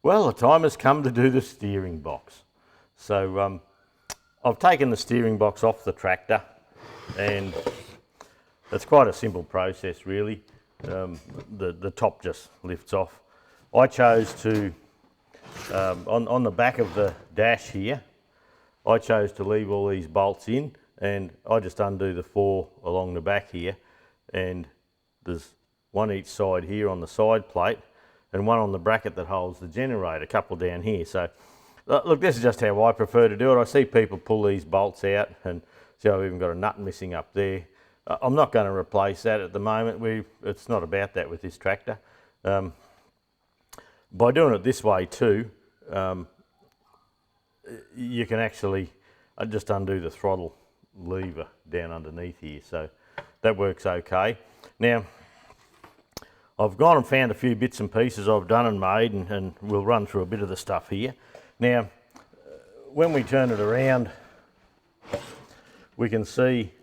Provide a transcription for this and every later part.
Well, the time has come to do the steering box. So I've taken the steering box off the tractor, and it's quite a simple process really. The top just lifts off. I chose to, on the back of the dash here, I chose to leave all these bolts in, and I just undo the 4 along the back here, and there's one each side here on the side plate and one on the bracket that holds the generator, a couple down here. So look, this is just how I prefer to do it. I see people pull these bolts out, and see I've even got a nut missing up there. I'm not going to replace that at the moment. It's not about that with this tractor. By doing it this way too, you can actually just undo the throttle lever down underneath here, so that works okay. Now, I've gone and found a few bits and pieces I've done and made, and we'll run through a bit of the stuff here. Now, when we turn it around, we can see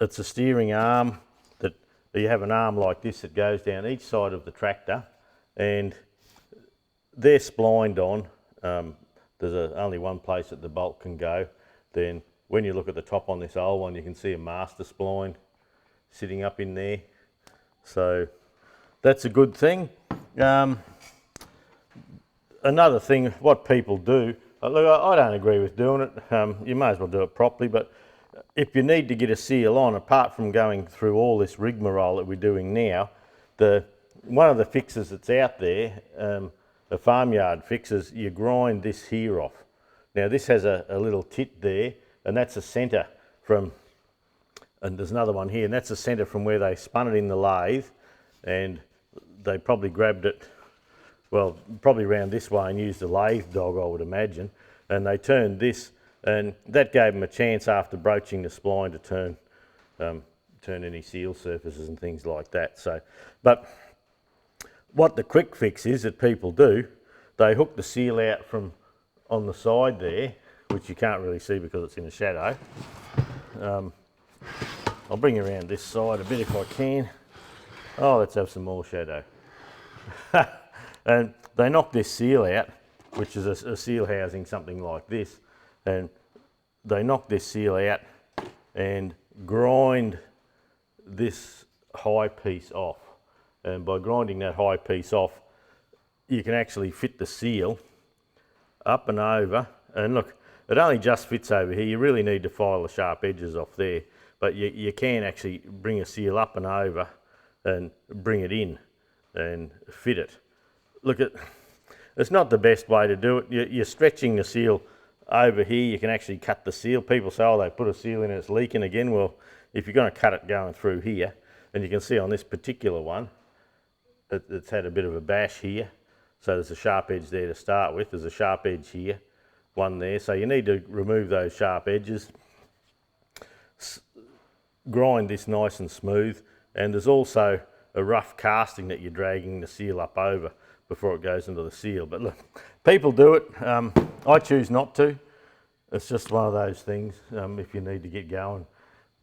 it's a steering arm that you have an arm like this that goes down each side of the tractor, and they're splined on. There's only one place that the bolt can go. Then when you look at the top on this old one, you can see a master spline sitting up in there. So that's a good thing. Another thing, what people do, look, I don't agree with doing it. You may as well do it properly, but if you need to get a seal on, apart from going through all this rigmarole that we're doing now, one of the fixes that's out there, the farmyard fixes, you grind this here off. Now this has a little tit there, and that's a centre from, and there's another one here, and that's a centre from where they spun it in the lathe, and they probably grabbed it, well, probably around this way and used a lathe dog, I would imagine, and they turned this, and that gave them a chance after broaching the spline to turn any seal surfaces and things like that. So, but what the quick fix is that people do, they hook the seal out from on the side there, which you can't really see because it's in the shadow. I'll bring you around this side a bit if I can. Oh, let's have some more shadow. And they knock this seal out, which is a seal housing, something like this, and they knock this seal out and grind this high piece off. And by grinding that high piece off, you can actually fit the seal up and over. And look, it only just fits over here. You really need to file the sharp edges off there, but you can actually bring a seal up and over and bring it in and fit it. Look, it's not the best way to do it. You're stretching the seal over here. You can actually cut the seal. People say, oh, they put a seal in and it's leaking again. Well, if you're going to cut it going through here, and you can see on this particular one, it's had a bit of a bash here. So there's a sharp edge there to start with. There's a sharp edge here, one there. So you need to remove those sharp edges, grind this nice and smooth, and there's also a rough casting that you're dragging the seal up over before it goes into the seal. But look, people do it. I choose not to. It's just one of those things. If you need to get going,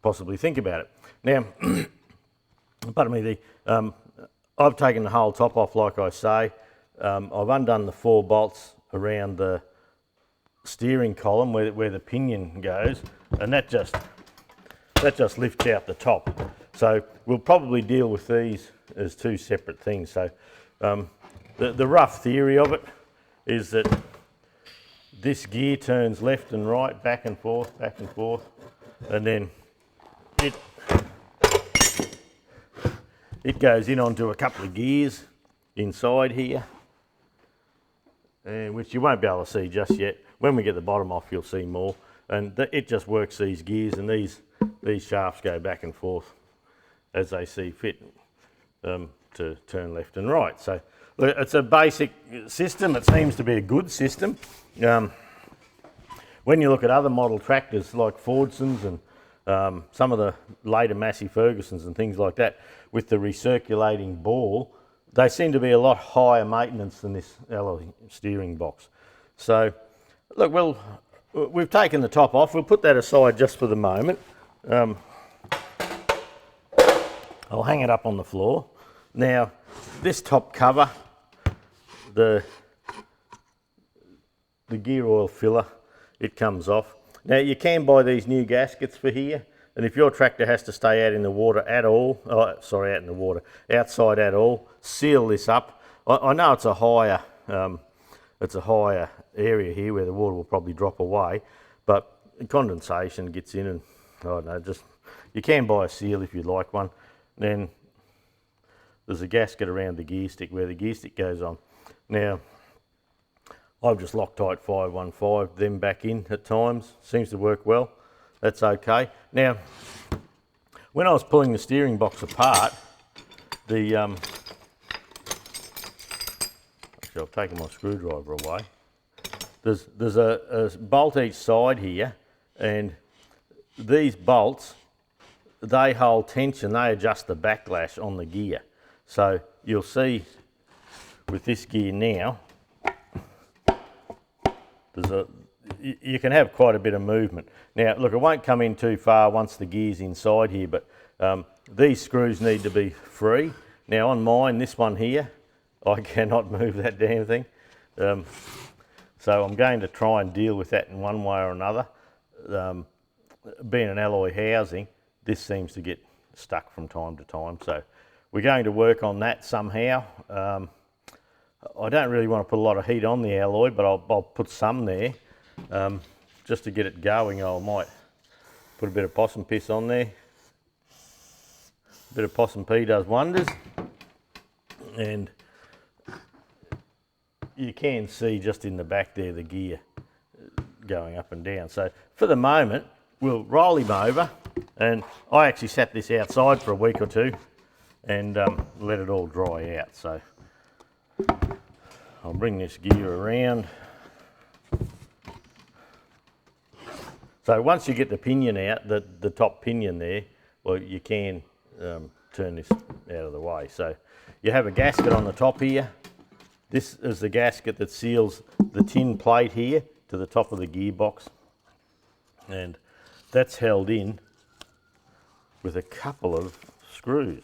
possibly think about it. Now, pardon me, I've taken the whole top off, like I say. I've undone the 4 bolts around the steering column where the pinion goes, and that just lifts out the top. So we'll probably deal with these as 2 separate things. So the rough theory of it is that this gear turns left and right, back and forth, and then it goes in onto a couple of gears inside here, which you won't be able to see just yet. When we get the bottom off, you'll see more. And it just works these gears, and these shafts go back and forth as they see fit to turn left and right. So look, it's a basic system. It seems to be a good system. When you look at other model tractors like Fordsons and some of the later Massey Fergusons and things like that, with the recirculating ball, they seem to be a lot higher maintenance than this alloy steering box. So look, we've taken the top off. We'll put that aside just for the moment. I'll hang it up on the floor. Now, this top cover, the the gear oil filler, it comes off. Now you can buy these new gaskets for here, and if your tractor has to stay out in the water at all, outside at all, seal this up. I know it's a higher area here where the water will probably drop away, but condensation gets in, and I don't know, just, you can buy a seal if you'd like one. Then there's a gasket around the gear stick where the gear stick goes on. Now, I've just Loctite 515 them back in at times. Seems to work well. That's okay. Now, when I was pulling the steering box apart, actually I've taken my screwdriver away. There's a bolt each side here, and these bolts, they hold tension, they adjust the backlash on the gear. So you'll see with this gear now, you can have quite a bit of movement. Now look, it won't come in too far once the gear's inside here, but these screws need to be free. Now on mine, this one here, I cannot move that damn thing. So I'm going to try and deal with that in one way or another. Being an alloy housing, this seems to get stuck from time to time. So we're going to work on that somehow. I don't really want to put a lot of heat on the alloy, but I'll put some there just to get it going. I might put a bit of possum piss on there. A bit of possum pee does wonders. And you can see just in the back there the gear going up and down. So for the moment, we'll roll him over, and I actually sat this outside for a week or two and let it all dry out. So I'll bring this gear around. So once you get the pinion out, the top pinion there, well, you can turn this out of the way. So you have a gasket on the top here. This is the gasket that seals the tin plate here to the top of the gearbox, and that's held in with a couple of screws.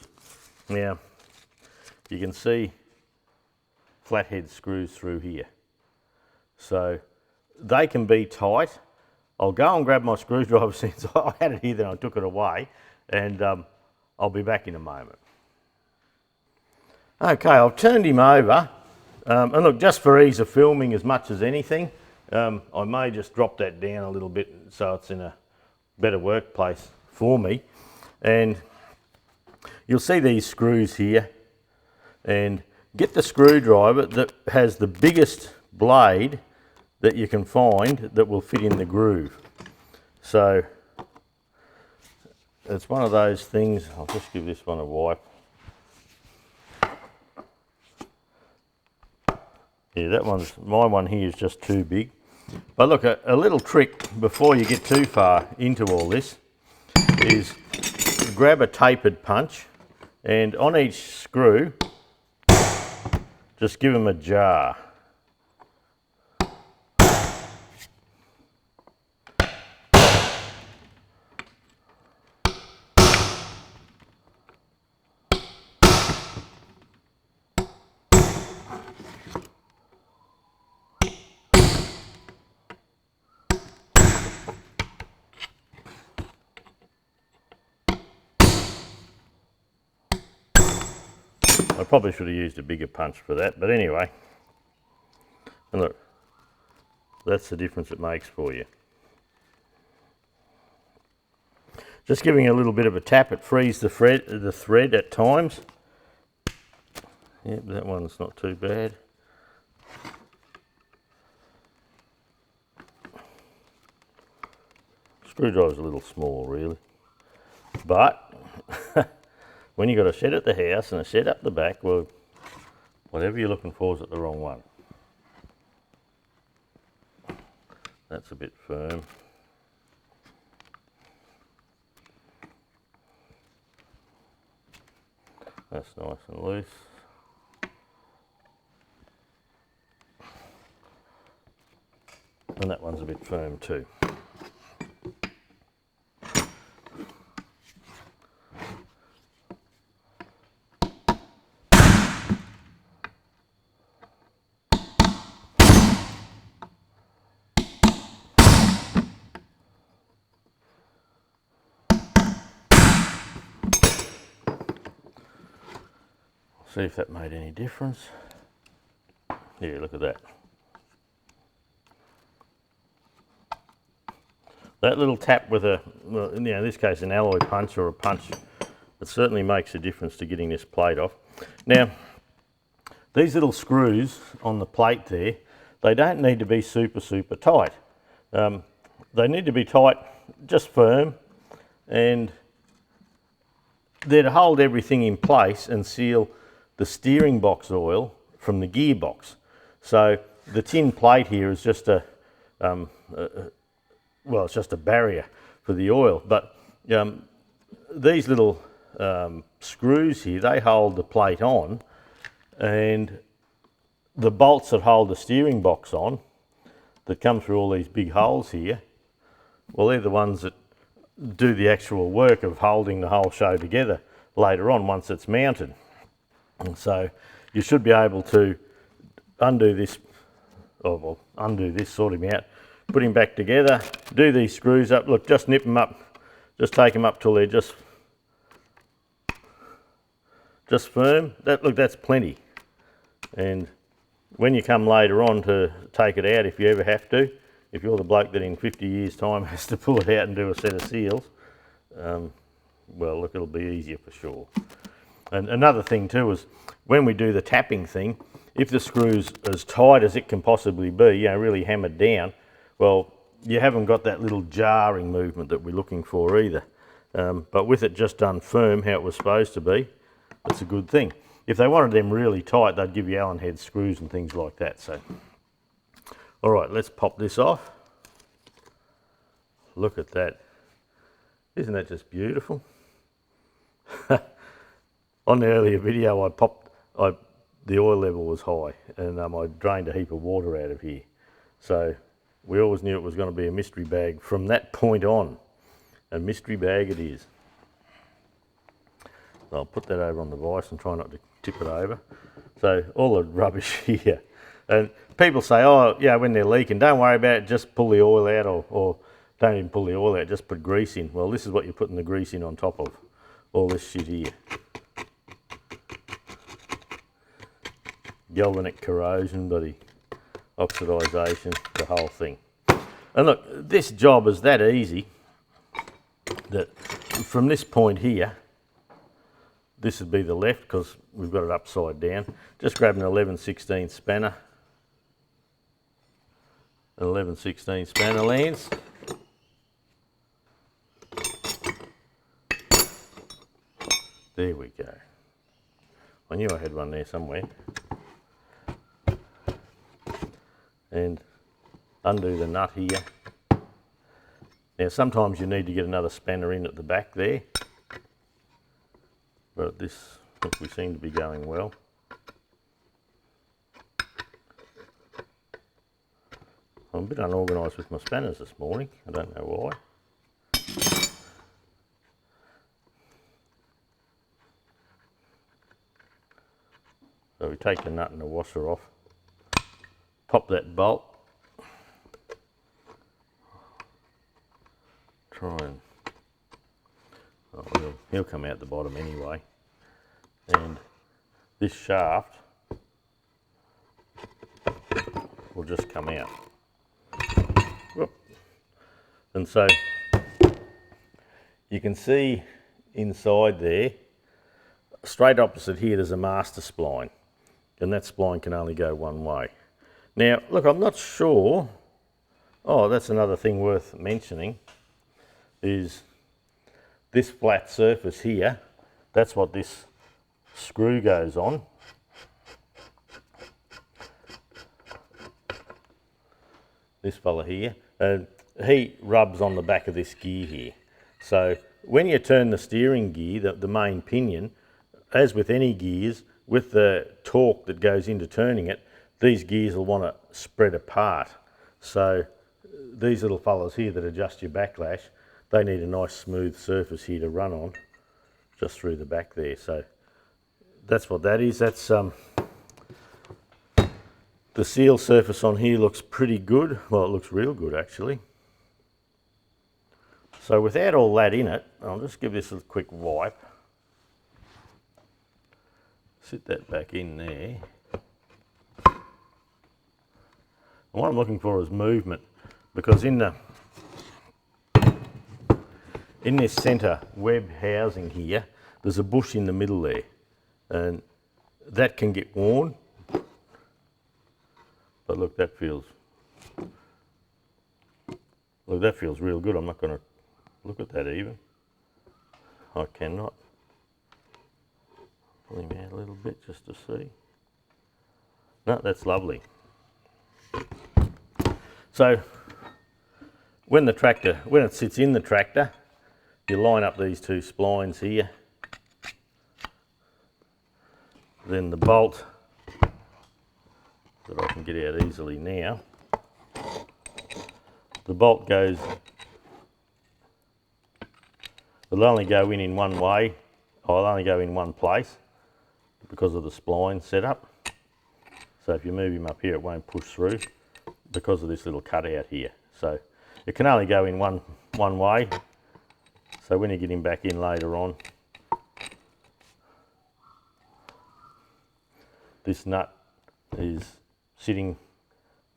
Now you can see flathead screws through here, so they can be tight. I'll go and grab my screwdriver since I had it here, then I took it away, and I'll be back in a moment. Okay, I've turned him over. And look, just for ease of filming as much as anything, I may just drop that down a little bit so it's in a better workplace for me. And you'll see these screws here, and get the screwdriver that has the biggest blade that you can find that will fit in the groove. So it's one of those things. I'll just give this one a wipe. Yeah, my one here is just too big. But look, a little trick before you get too far into all this is grab a tapered punch, and on each screw, just give them a jar. I probably should have used a bigger punch for that, but anyway. And look, that's the difference it makes for you. Just giving a little bit of a tap, it frees the thread at times. Yep, that one's not too bad. Screwdriver's a little small really, but when you've got a shed at the house and a shed up the back, well, whatever you're looking for is at the wrong one. That's a bit firm. That's nice and loose. And that one's a bit firm too. See if that made any difference. Yeah, look at that. That little tap with a, well, in this case an alloy punch or a punch, it certainly makes a difference to getting this plate off. Now, these little screws on the plate there, they don't need to be super tight. They need to be tight, just firm, and they're to hold everything in place and seal the steering box oil from the gearbox. So the tin plate here is just well, it's just a barrier for the oil, but these little screws here, they hold the plate on, and the bolts that hold the steering box on, that come through all these big holes here, well, they're the ones that do the actual work of holding the whole show together later on once it's mounted. And so you should be able to undo this, or well, undo this, sort him out, put him back together, do these screws up. Look, just nip them up, just take them up till they're just firm. Look, that's plenty. And when you come later on to take it out, if you ever have to, if you're the bloke that in 50 years' time has to pull it out and do a set of seals, well, look, it'll be easier for sure. And another thing too is when we do the tapping thing, if the screw's as tight as it can possibly be, you know, really hammered down, well, you haven't got that little jarring movement that we're looking for either. But with it just done firm how it was supposed to be, that's a good thing. If they wanted them really tight, they'd give you Allen head screws and things like that. So, all right, let's pop this off. Look at that. Isn't that just beautiful? On the earlier video, the oil level was high, and I drained a heap of water out of here. So we always knew it was going to be a mystery bag from that point on. A mystery bag it is. So I'll put that over on the vise and try not to tip it over. So all the rubbish here. And people say, oh, yeah, when they're leaking, don't worry about it, just pull the oil out, or don't even pull the oil out, just put grease in. Well, this is what you're putting the grease in on top of all this shit here. Galvanic corrosion, bloody oxidisation, the whole thing. And look, this job is that easy that from this point here, this would be the left because we've got it upside down. Just grab an 11/16 spanner. An 11/16 spanner lens. There we go. I knew I had one there somewhere. And undo the nut here. Now sometimes you need to get another spanner in at the back there. But this, look, we seem to be going well. I'm a bit unorganised with my spanners this morning. I don't know why. So we take the nut and the washer off. Pop that bolt. Try and, oh, he'll come out the bottom anyway. And this shaft will just come out. Whoop. And so you can see inside there, straight opposite here, there's a master spline. And that spline can only go one way. Now, look, I'm not sure. Oh, that's another thing worth mentioning, is this flat surface here, that's what this screw goes on. This fella here, and he rubs on the back of this gear here. So when you turn the steering gear, the main pinion, as with any gears, with the torque that goes into turning it, these gears will want to spread apart. So these little fellas here that adjust your backlash, they need a nice smooth surface here to run on, just through the back there. So that's what that is. That's the seal surface on here looks pretty good. Well, it looks real good actually. So without all that in it, I'll just give this a quick wipe. sit that back in there. And what I'm looking for is movement, because in this centre web housing here, there's a bush in the middle there, and that can get worn. But look, that feels real good. I'm not going to look at that even. I cannot. Pull him out a little bit just to see. No, that's lovely. So when it sits in the tractor, you line up these two splines here. Then the bolt that I can get out easily now. The bolt goes, it'll only go in one way, or it'll only go in one place because of the spline setup. So if you move him up here, it won't push through because of this little cutout here. So it can only go in one way. So when you get him back in later on, this nut is sitting,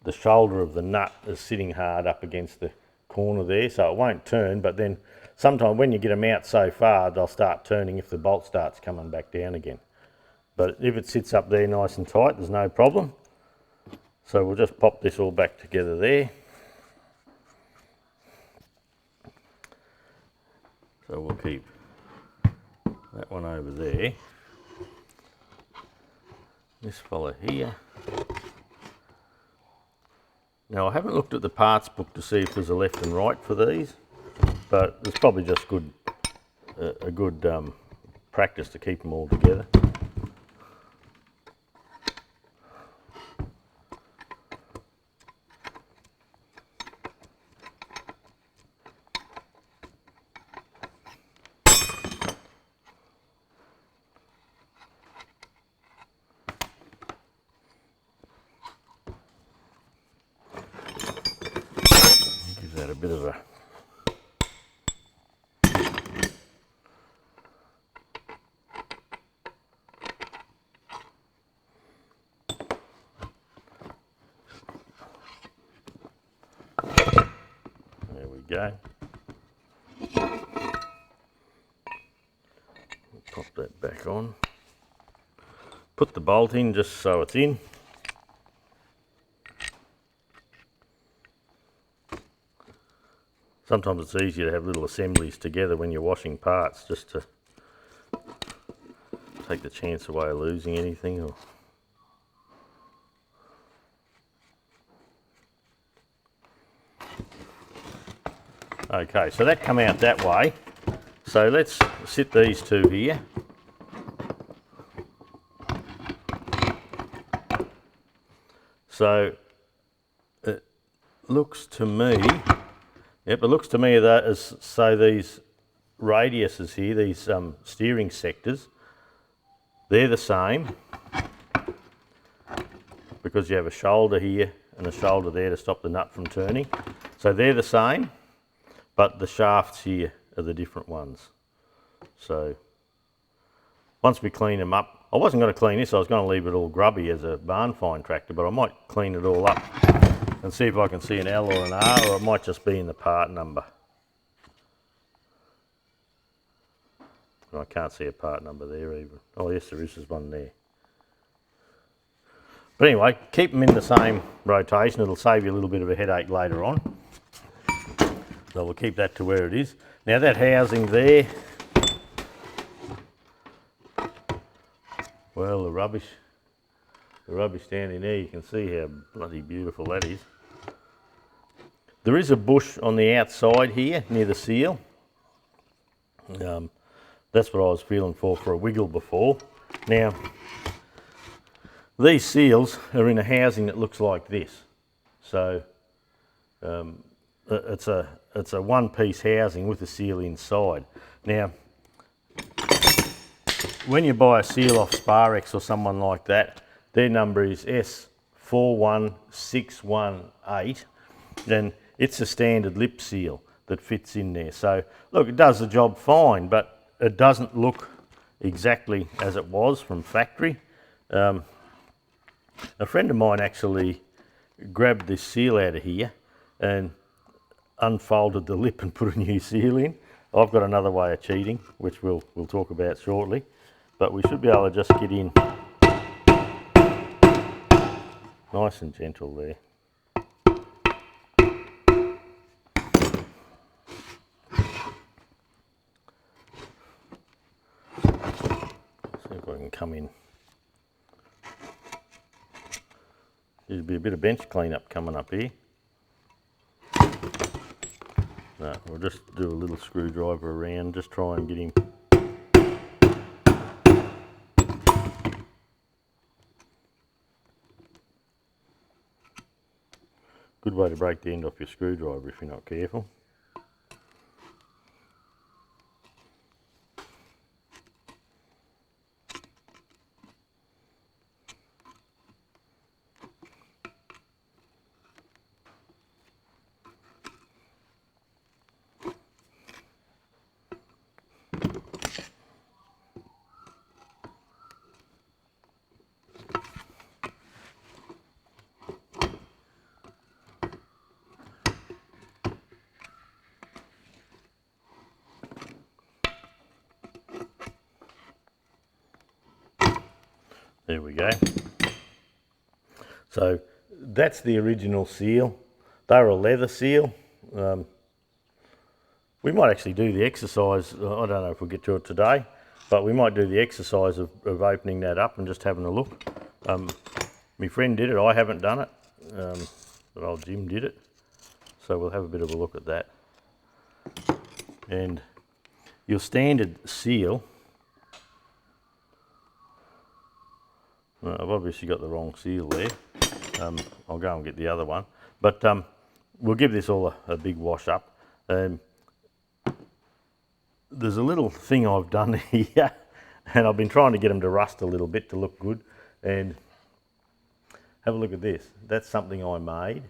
the shoulder of the nut is sitting hard up against the corner there, so it won't turn, but then sometimes when you get them out so far, they'll start turning if the bolt starts coming back down again. But if it sits up there nice and tight, there's no problem. So we'll just pop this all back together there. So we'll keep that one over there. This fella here. Now I haven't looked at the parts book to see if there's a left and right for these, but it's probably just a good practice to keep them all together. A bit of a there we go. Pop that back on. Put the bolt in just so it's in. Sometimes it's easier to have little assemblies together when you're washing parts, just to take the chance away of losing anything. Or okay, so that come out that way. So let's sit these two here. So it looks to me, yep, it looks to me that as so these radiuses here, these steering sectors, they're the same because you have a shoulder here and a shoulder there to stop the nut from turning. So they're the same, but the shafts here are the different ones. So once we clean them up, I wasn't going to clean this, I was going to leave it all grubby as a barn find tractor, but I might clean it all up and see if I can see an L or an R, or it might just be in the part number. I can't see a part number there even. Oh yes, there is, there's one there. But anyway, keep them in the same rotation, it'll save you a little bit of a headache later on. So we'll keep that to where it is. Now that housing there, well, the rubbish down in there, you can see how bloody beautiful that is. There is a bush on the outside here near the seal. That's what I was feeling for a wiggle before. Now, these seals are in a housing that looks like this. So it's a one-piece housing with a seal inside. Now, when you buy a seal off Sparex or someone like that, their number is S41618, and it's a standard lip seal that fits in there. So look, it does the job fine, but it doesn't look exactly as it was from factory. A friend of mine actually grabbed this seal out of here and unfolded the lip and put a new seal in. I've got another way of cheating, which we'll talk about shortly, but we should be able to just get in nice and gentle there. See if I can come in. There'll be a bit of bench cleanup coming up here. No, we'll just do a little screwdriver around, just try and get him. Good way to break the end off your screwdriver if you're not careful. There we go. So that's the original seal. They're a leather seal. We might actually do the exercise, I don't know if we'll get to it today, but we might do the exercise of opening that up and just having a look. My friend did it, I haven't done it, but old Jim did it. So we'll have a bit of a look at that. And your standard seal, I've obviously got the wrong seal there. I'll go and get the other one. But we'll give this all a big wash up. There's a little thing I've done here, and I've been trying to get them to rust a little bit to look good. And have a look at this. That's something I made.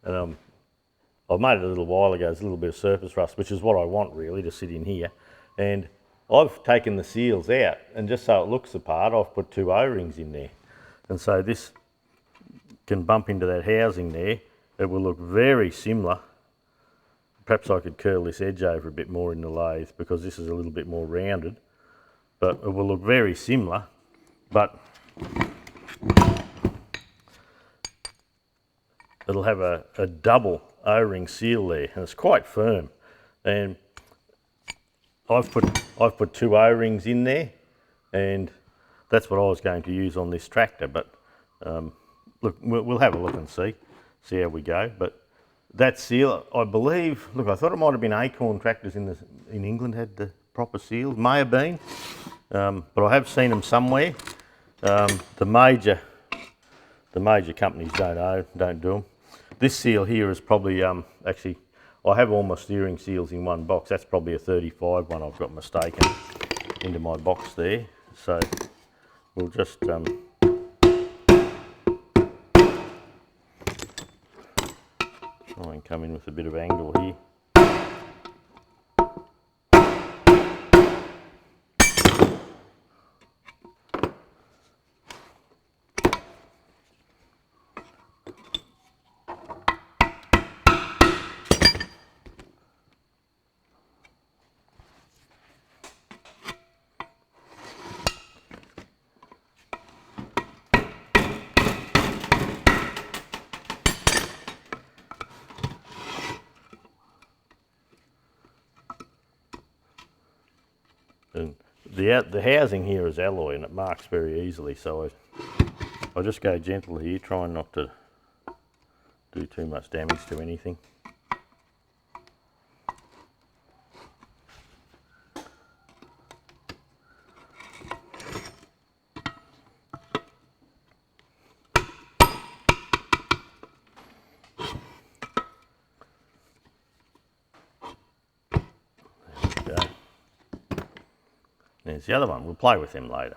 And I made it a little while ago. There's a little bit of surface rust, which is what I want really, to sit in here. And I've taken the seals out, and just so it looks the part, I've put 2 O-rings in there. And so this can bump into that housing there. It will look very similar. Perhaps I could curl this edge over a bit more in the lathe because this is a little bit more rounded. But it will look very similar, but it'll have a double O-ring seal there, and it's quite firm. And I've put 2 O-rings in there, and that's what I was going to use on this tractor. But look, we'll have a look and see how we go. But that seal, I believe, look, I thought it might have been Acorn tractors in England had the proper seals. May have been, but I have seen them somewhere. The major companies don't do them. This seal here is probably actually, I have all my steering seals in one box. That's probably a 35 one I've got mistaken into my box there. So we'll just try and come in with a bit of angle here. And the housing here is alloy and it marks very easily, so I just go gentle here, trying not to do too much damage to anything. There's the other one. We'll play with them later.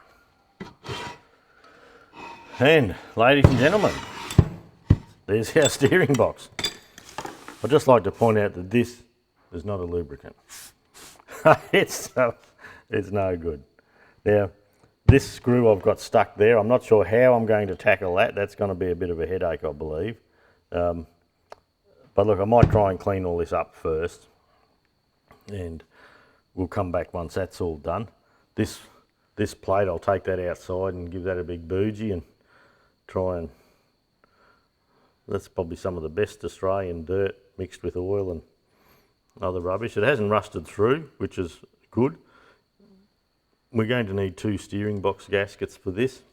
And ladies and gentlemen, there's our steering box. I'd just like to point out that this is not a lubricant. It's It's no good. Now, this screw I've got stuck there. I'm not sure how I'm going to tackle that. That's going to be a bit of a headache, I believe. But look, I might try and clean all this up first, and we'll come back once that's all done. This plate, I'll take that outside and give that a big bougie and try and, that's probably some of the best Australian dirt mixed with oil and other rubbish. It hasn't rusted through, which is good. We're going to need 2 steering box gaskets for this.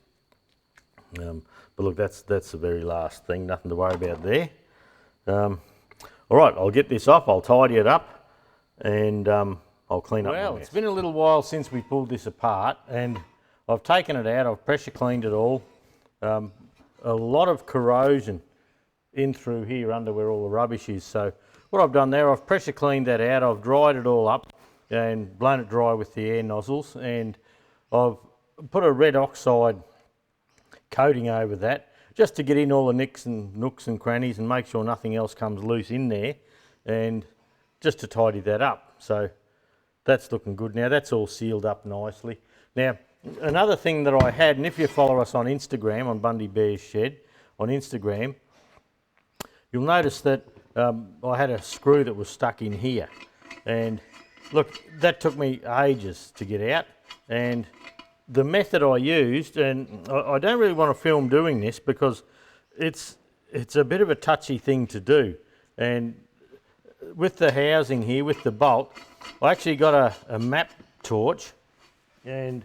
But look, that's the very last thing, nothing to worry about there. All right, I'll get this off, I'll tidy it up, and I'll clean up my mess. Well, it's been a little while since we pulled this apart, and I've taken it out, I've pressure cleaned it all. A lot of corrosion in through here under where all the rubbish is. So what I've done there, I've pressure cleaned that out, I've dried it all up and blown it dry with the air nozzles, and I've put a red oxide coating over that just to get in all the nicks and nooks and crannies and make sure nothing else comes loose in there, and just to tidy that up. So that's looking good now. That's all sealed up nicely. Now, another thing that I had, and if you follow us on Instagram, on Bundy Bears Shed on Instagram, you'll notice that I had a screw that was stuck in here, and look, that took me ages to get out. And the method I used, and I don't really want to film doing this because it's a bit of a touchy thing to do, and with the housing here, with the bolt, I actually got a map torch, and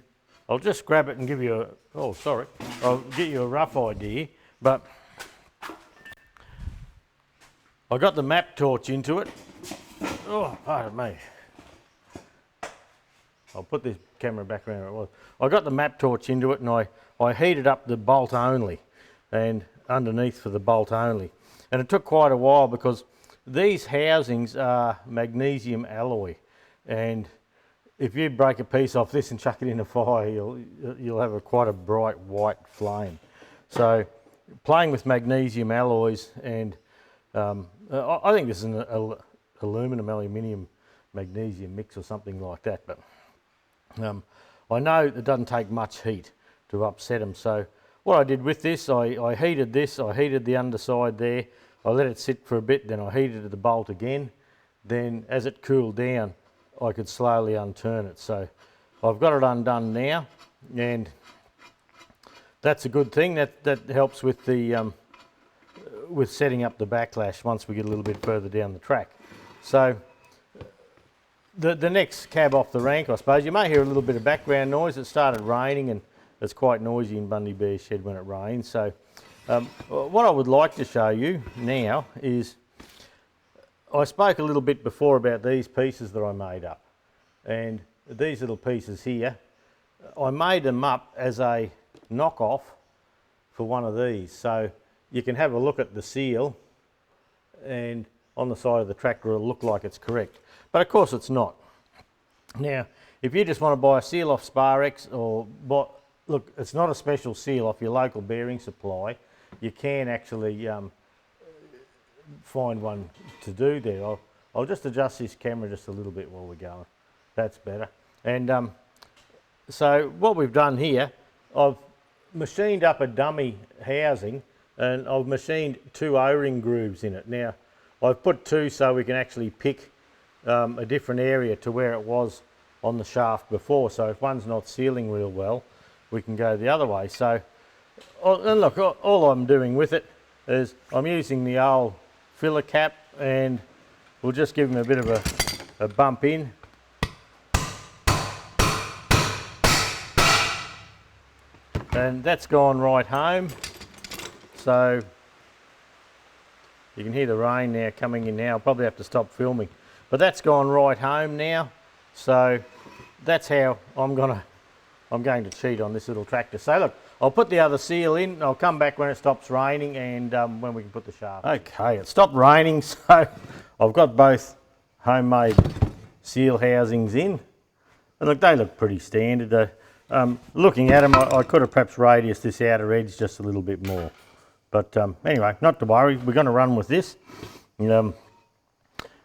I'll just grab it and give you I'll get you a rough idea. But I got the map torch into it. Oh, pardon me. I'll put this camera back around where it was. I got the map torch into it, and I heated up the bolt only, and underneath for the bolt only. And it took quite a while because these housings are magnesium alloy, and if you break a piece off this and chuck it in a fire, you'll have quite a bright white flame. So playing with magnesium alloys, and I think this is an aluminium magnesium mix or something like that, but I know it doesn't take much heat to upset them. So what I did with this, I heated this, I heated the underside there, I let it sit for a bit, then I heated the bolt again. Then as it cooled down, I could slowly unturn it. So I've got it undone now, and that's a good thing. That helps with the with setting up the backlash once we get a little bit further down the track. So the next cab off the rank, I suppose, you may hear a little bit of background noise. It started raining, and it's quite noisy in Bundy Bears Shed when it rains. So what I would like to show you now is, I spoke a little bit before about these pieces that I made up, and these little pieces here, I made them up as a knockoff for one of these. So you can have a look at the seal, and on the side of the tractor it'll look like it's correct, but of course it's not. Now, if you just want to buy a seal off Sparex, or look, it's not a special seal off your local bearing supply. You can actually find one to do there. I'll just adjust this camera just a little bit while we're going. That's better. And so what we've done here, I've machined up a dummy housing, and I've machined 2 O-ring grooves in it. Now, I've put 2 so we can actually pick a different area to where it was on the shaft before. So if one's not sealing real well, we can go the other way. So, and look, all I'm doing with it is I'm using the old filler cap, and we'll just give him a bit of a bump in. And that's gone right home. So you can hear the rain now coming in now. I'll probably have to stop filming, but that's gone right home now. So that's how I'm going to cheat on this little tractor. So look, I'll put the other seal in. I'll come back when it stops raining, and when we can put the shaft. Okay, it stopped raining, so I've got both homemade seal housings in. And look, they look pretty standard. Looking at them, I could have perhaps radiused this outer edge just a little bit more. But anyway, not to worry. We're going to run with this. And,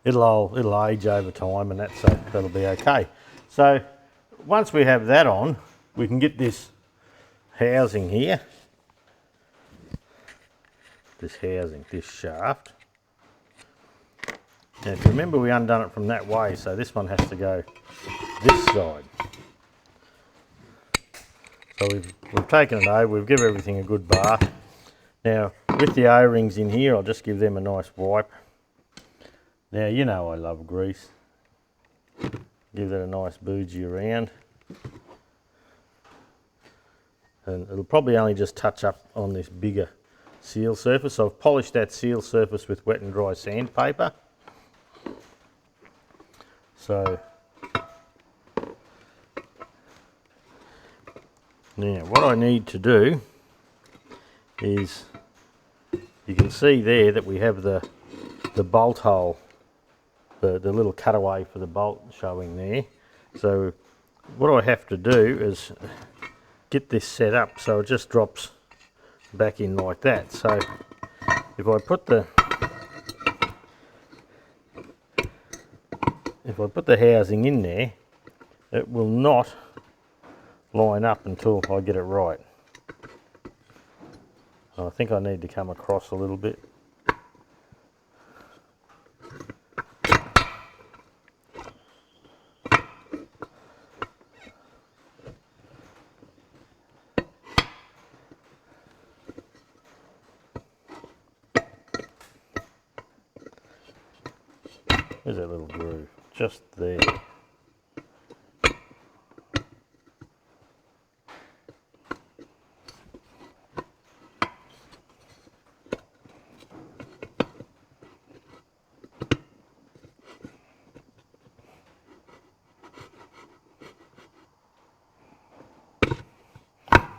it'll age over time, and that'll be okay. So once we have that on, we can get this housing here, this shaft. Now if you remember, we undone it from that way, so this one has to go this side. So we've taken it over, we've given everything a good bath. Now with the O-rings in here, I'll just give them a nice wipe. Now you know I love grease. Give that a nice bougie around. And it'll probably only just touch up on this bigger seal surface. So I've polished that seal surface with wet and dry sandpaper. So now what I need to do is, you can see there that we have the bolt hole, the little cutaway for the bolt showing there. So what I have to do is get this set up so it just drops back in like that. So if I put the housing in there, it will not line up until I get it right. I think I need to come across a little bit. There's that little groove, just there.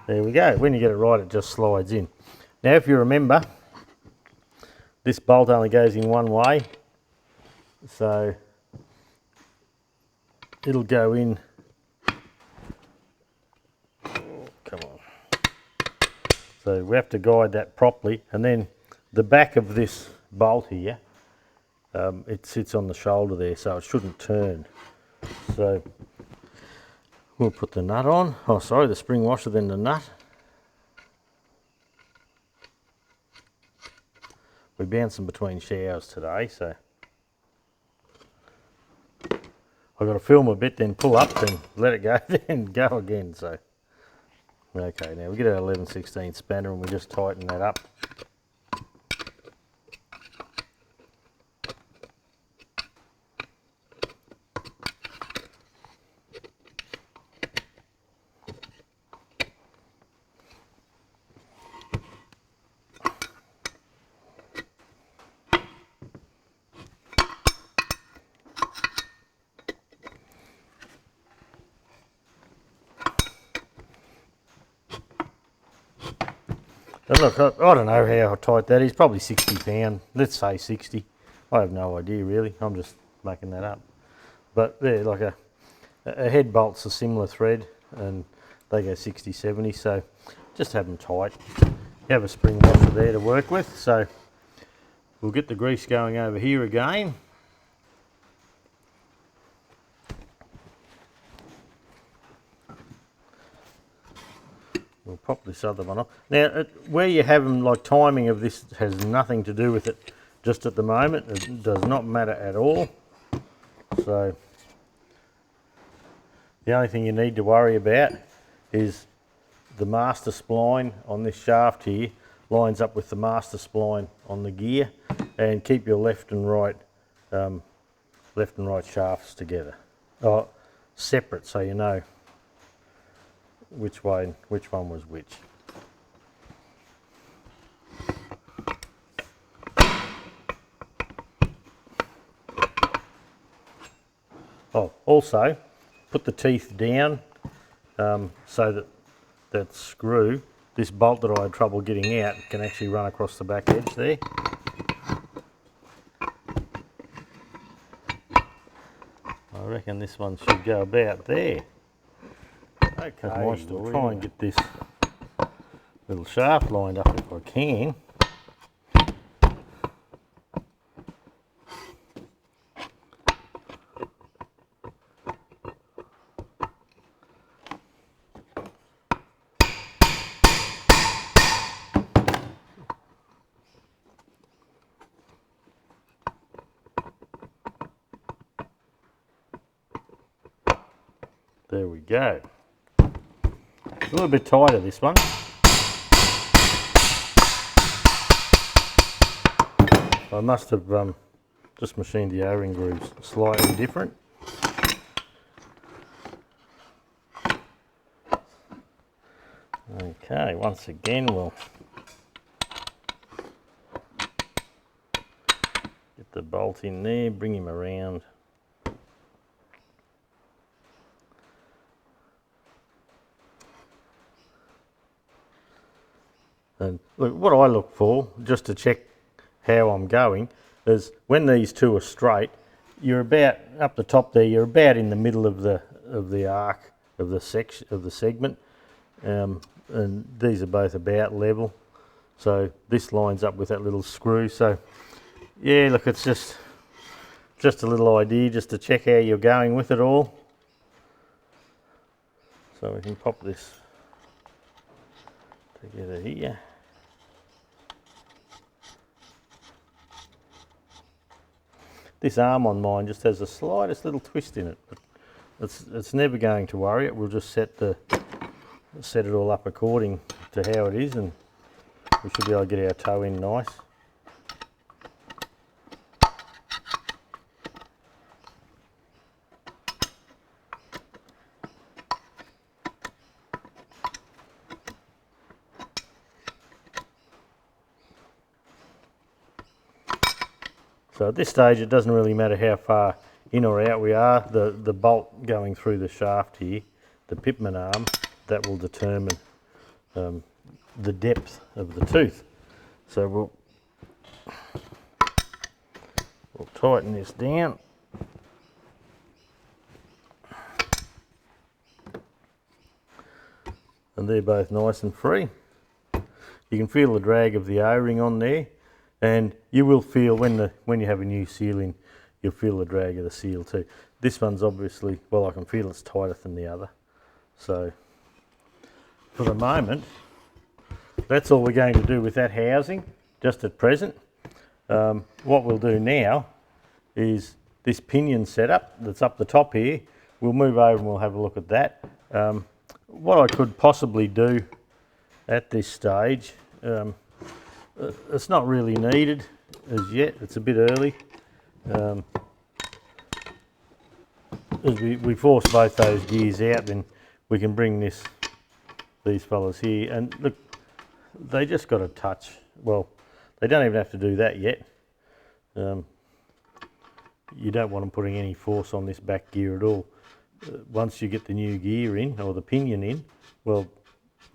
There we go. When you get it right, it just slides in. Now if you remember, this bolt only goes in one way, so it'll go in. Oh, come on. So we have to guide that properly, and then the back of this bolt here, it sits on the shoulder there, so it shouldn't turn. So we'll put the nut on. Oh, sorry, the spring washer, then the nut. We're bouncing between showers today, so I've got to film a bit, then pull up, then let it go, then go again. So, okay, now we get our 11/16 spanner and we just tighten that up. And look, I don't know how tight that is, probably 60 pound, let's say 60. I have no idea really, I'm just making that up. But they're like a head bolt's a similar thread and they go 60, 70, so just have them tight. You have a spring washer there to work with, so we'll get the grease going over here again. We'll pop this other one off. Now, where you have them, like timing of this has nothing to do with it just at the moment. It does not matter at all. So, the only thing you need to worry about is the master spline on this shaft here lines up with the master spline on the gear, and keep your left and right shafts together. Separate, so you know which one was which. Oh, also put the teeth down so that screw, this bolt that I had trouble getting out, can actually run across the back edge there. I reckon this one should go about there. Okay, I might still try and get this little shaft lined up if I can. There we go. It's a little bit tighter, this one. I must have just machined the O-ring grooves slightly different. Okay, once again we'll get the bolt in there, bring him around. And look, what I look for, just to check how I'm going, is when these two are straight, you're about up the top there. You're about in the middle of the arc of the segment, and these are both about level. So this lines up with that little screw. So yeah, look, it's just a little idea just to check how you're going with it all. So we can pop this together here. This arm on mine just has the slightest little twist in it, but it's never going to worry it. We'll just set it all up according to how it is, and we should be able to get our toe in nice. So at this stage it doesn't really matter how far in or out we are. The bolt going through the shaft here, the Pitman arm, that will determine the depth of the tooth. So we'll tighten this down. And they're both nice and free. You can feel the drag of the O-ring on there. And you will feel when you have a new seal in, you'll feel the drag of the seal too. This one's obviously, well, I can feel it's tighter than the other. So for the moment, that's all we're going to do with that housing, just at present. What we'll do now is this pinion setup that's up the top here. We'll move over and we'll have a look at that. What I could possibly do at this stage, it's not really needed as yet, it's a bit early. As we force both those gears out, then we can bring these fellas here, and look, they just got to touch. Well, they don't even have to do that yet. You don't want them putting any force on this back gear at all. Once you get the new gear in, or the pinion in, well,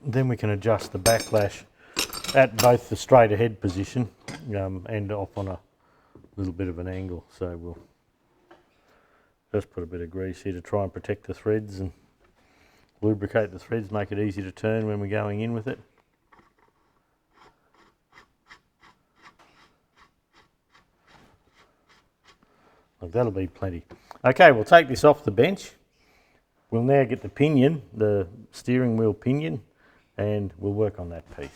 then we can adjust the backlash at both the straight ahead position and off on a little bit of an angle. So we'll just put a bit of grease here to try and protect the threads and lubricate the threads, make it easy to turn when we're going in with it. Look, that'll be plenty. Okay, we'll take this off the bench. We'll now get the pinion, the steering wheel pinion, and we'll work on that piece.